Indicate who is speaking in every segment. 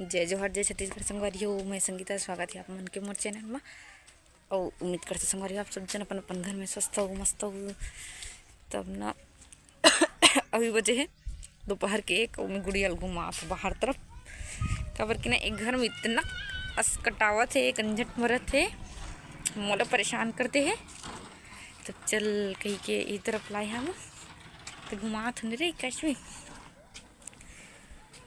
Speaker 1: जय जोहार जय छत्तीसगढ़ संगवारी हो। मैं संगीता, स्वागत है आप मन के मोर चैनल में। और उम्मीद करते संगवारी आप सब जन अपन अपन घर में स्वस्थ हो मस्त हो। तब ना अभी बजे है दोपहर के 1 और मैं गुड़िया घुमा बाहर तरफ काबर कि ना एक घर में इतना असकटावत है, कंझट मरत है, मोला परेशान करते हैं। तब चल कहीं के ई तरफ लाए हम तो घुमा थोड़े रे कैसे।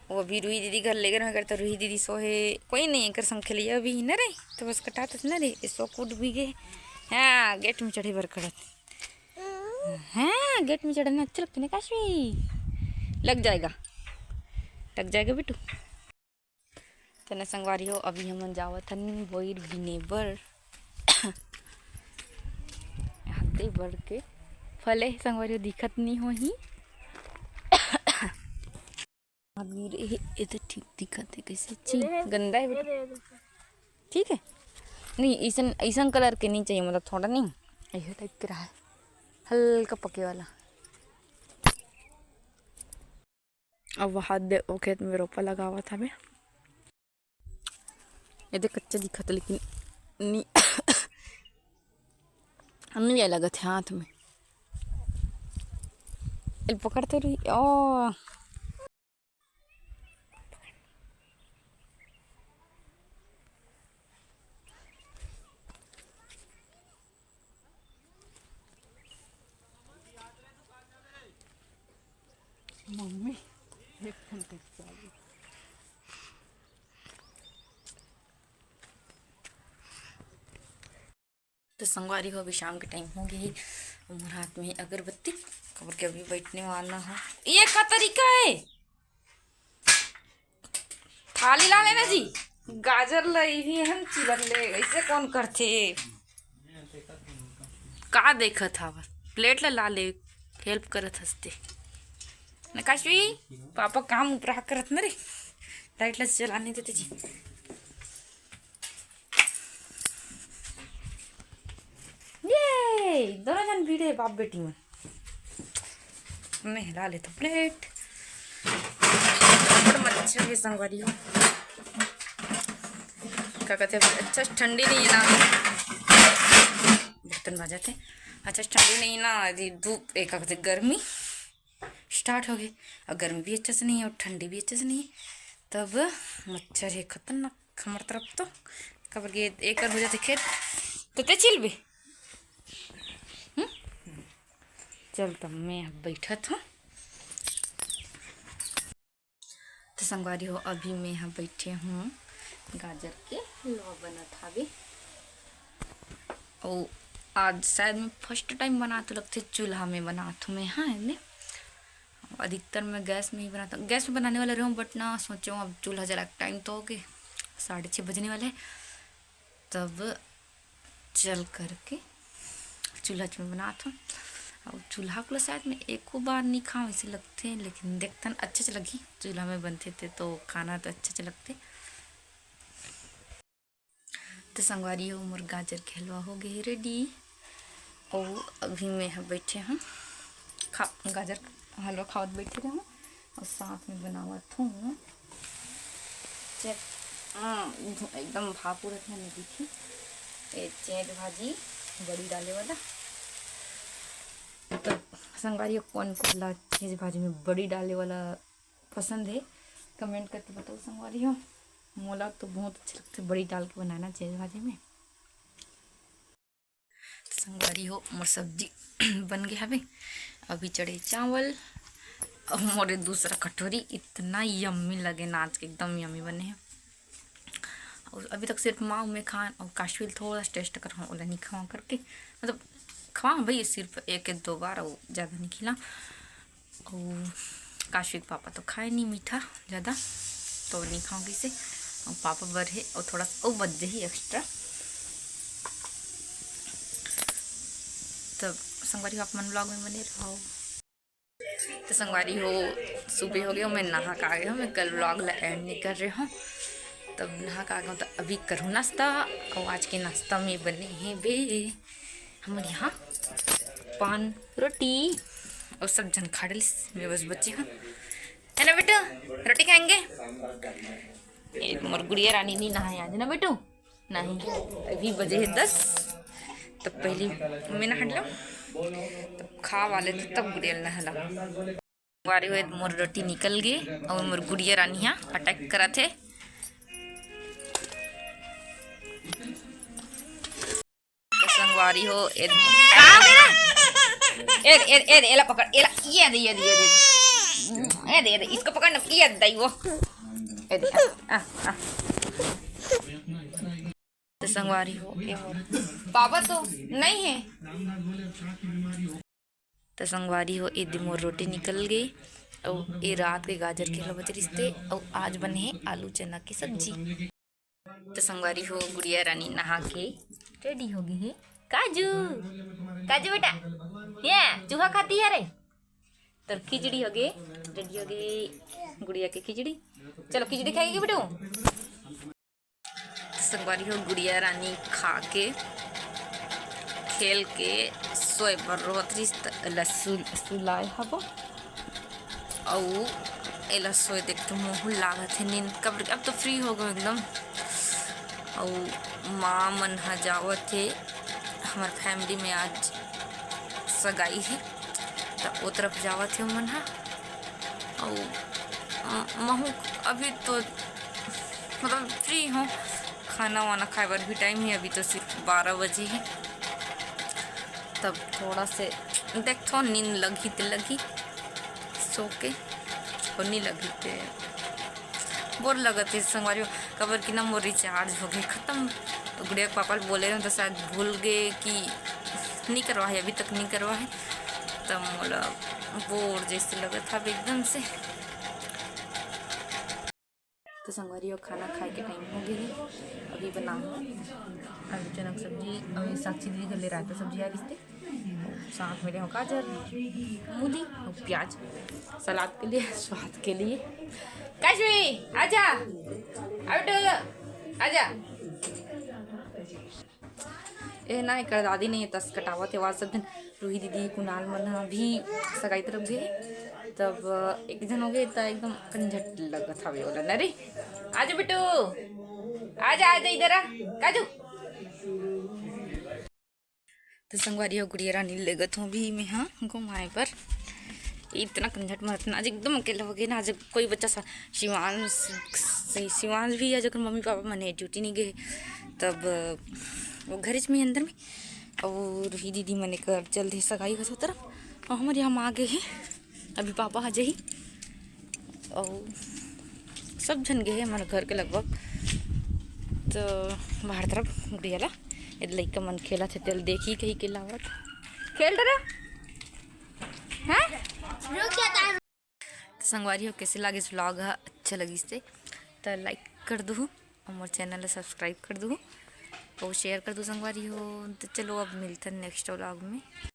Speaker 1: वो अभी रूही दीदी घर ले गए मैं करता रूही दीदी सो है, कोई नहीं कर संग खेलिए अभी न रे तो बस कटात न रे सो कूद भी गए। हाँ गेट में चढ़े बर खड़त। हाँ गेट में चढ़ना अच्छा लगता है काशी, लग जाएगा बिटू। तो न संगवारी हो अभी हम जावत हन बोर भीने बर हाथे बर के फले संगवारी हो दिखत नहीं हो ही ये तो ठीक दिखत है कैसे ची गंदा है बेटा। ठीक है नहीं ऐसा ऐसा कलर के नहीं चाहिए, मतलब थोड़ा नहीं ऐसे टाइप के रहा है हल्का पके वाला। अब वहाँ दे वो खेत में रोपा लगा हुआ था मैं, ये देख कच्चा दिखा था लेकिन नहीं नहीं लगा था हाथ में पकड़ते रही। ओ मम्मी तो संगवारी हो अभी शाम के टाइम हो गई और हाथ में अगरबत्ती कबर के अभी बैठने वाला है। ये का तरीका है थाली ला लेना जी, गाजर ली हम चिलर ले ऐसे कौन करते का देखा था बस प्लेट ला ले हेल्प करत हंसते नकाशी पापा काम उपरा करत न रे लाइट ला चलाने देते जी। ये दोनों जन भीड़े बाप बेटी में मैं हिला लेता प्लेट मच्छर है संगवारी हो क्या कहते हैं अच्छा ठंडी नहीं है ना बर्तन बाजाते अच्छा ठंडी नहीं ना यदि धूप एक कहते गर्मी स्टार्ट हो गई और गर्मी भी अच्छे से नहीं है और ठंडी भी अच्छे से नहीं है तब मच्छर है खतरनाक हमारे तरफ तो कबर के एक हो जाते खेत तो ते चिल भी चल तब मैं बैठा था तो संगवारी हो अभी मैं यहाँ बैठे हूँ गाजर के हलवा बना था भी और आज शायद मैं फर्स्ट टाइम बनाती लगते चूल्हा में बनाती मैं। हाँ मैं अधिकतर मैं गैस में ही बनाता हूँ, गैस में बनाने वाला रहूँ बट ना सोचो अब चूल्हा जला टाइम तो हो गए 6:30 बजने वाले तब चल करके चूल्हा में बनाता हूँ। और चूल्हा को शायद मैं एक बार नहीं खाऊँ ऐसे लगते हैं लेकिन देखता अच्छे से लगी चूल्हा में बनते थे तो खाना तो अच्छे से लगते। तो संगवारी हो मोर गाजर के हलवा हो गई रेडी और अभी मैं यहाँ बैठे हैं गाजर हलवा खावत बैठे रहूँ और साथ में बनावत हूँ एकदम भापू रखना नहीं दिखी चेंज भाजी बड़ी डाले वाला। तो संगवारी कौन कौन चीज़ भाजी में बड़ी डाले वाला पसंद है कमेंट करके बताओ संगवारी हो। मोला तो बहुत अच्छे लगते बड़ी डाल के बनाना चाहिए भाजी में। तो संगवारी हो मोर सब्जी बन गया है अभी चढ़े चावल और मोरे दूसरा कटोरी इतना यम्मी लगे ना आज के एकदम यम्मी बने हैं। और अभी तक सिर्फ माँ में खान और काश्मीर थोड़ा टेस्ट कर ओला नहीं खवा करके मतलब खवा भाई सिर्फ 1-2 बार और ज़्यादा नहीं खिला। और काश्मीर पापा तो खाए नहीं मीठा ज़्यादा तो नहीं खाऊंगी इसे और पापा बर है और थोड़ा और बच ही एक्स्ट्रा। तब संगवारी हो आप मन ब्लॉग में बने रहो। तो संगवारी हो सुबह हो गया मैं नहा का आ गया हूँ, मैं कल ब्लॉग एंड नहीं कर रही हूँ तब नहा का आ गया हूँ। तो अभी करूँ नाश्ता और आज के नाश्ता में बने हैं बे हमारे यहाँ पान रोटी और सब जन खा डाली मैं बस बच्ची हूँ है ना बेटा रोटी खाएंगे मोर गुड़िया रानी नहीं नहाए आज ना बेटू, नहीं अभी बजे है 10। तब पहले मैं नहा लो, तब खा वाले थे तब गुड़िया नहला वारे हुए मोर रोटी निकल गए और मोर गुड़िया रानी यहाँ अटैक करा थे। संगवारी हो एद एद एद एद एला पकड़ एला ये दे इसको पकड़ना ये दई वो एद आ तो संगवारी हो पापा तो नहीं है। तो संगवारी हो ए मोर रोटी निकल गई और ये रात के गाजर के हलवा रिश्ते और आज बने हैं आलू चना की सब्जी। तो संगवारी हो गुड़िया रानी नहा के रेडी हो गई है। काजू काजू बेटा ये चूहा खाती है रे। तो खिचड़ी हो गई रेडी हो गई गुड़िया की खिचड़ी। चलो खिचड़ी खाएगी बेटू। संगवारी हो गुड़िया रानी खा के खेल के सोए पर सुलाए हब और एला सोए देख तो मुँह लागत है नींद कब अब तो फ्री हो गए एकदम। और माँ मन हा जावत है हमार फैमिली में आज सगाई है तो वो तरफ जावत है मन हा। और महू अभी तो मतलब फ्री हूँ, खाना वाना खाए पर भी टाइम है, अभी तो सिर्फ 12 बजे है। तब थोड़ा से देखो नींद लगी तो लगी सो के और नहीं लगी तो बोर लगते संगवारी कबर की ना मोर रिचार्ज हो गए ख़त्म। तो गुड़िया के पापा बोले तो शायद भूल गए कि नहीं करवा है, अभी तक नहीं करवा है। तब मोला बोर जैसे लगा था एकदम से। तो संगवारी खाना खाए के टाइम हो गई है, अभी बना आलू चना की सब्जी और साक्षी दीदी घर ले रहा था सब्जी यार रिश्ते साथ में गाजर मूली और प्याज सलाद के लिए स्वाद के लिए। काशवी आजा आजा ए ना कर दादी नहीं तस कटावत है सब दिन रूही दीदी कुणाल मन भी सगाई तरफ गए। तब एक जन हो गए तो एकदम कंझट लगत हवे बोला ना रे आजा बेटू आजा आजा इधर आ काजू। तो संगवारी हो गुड़िया रानी लगत हूँ भी मैं हाँ घुमाए पर इतना कंझट मत आज एकदम अकेला हो गया ना। आज कोई बच्चा सा शिवांश भी आज अगर मम्मी पापा मने ड्यूटी नहीं गए तब वो घर में अंदर में और ही दीदी मने कर चल दे सगाई हो तरफ और हमारे यहाँ आ गए हैं अभी पापा आ जाही और सब जन गए हैं हमारे घर के लगभग। तो बाहर तरफ गुड़िया ला लइका मन खेला थे तेल देखी कहीं के लावत खेल रहा है। संगवारी हो कैसे लगे इस व्लॉग अच्छा लगी से तो लाइक कर दो और मोर चैनल सब्सक्राइब कर दो और शेयर कर दो संगवारी हो। तो चलो अब मिलते हैं नेक्स्ट व्लॉग में।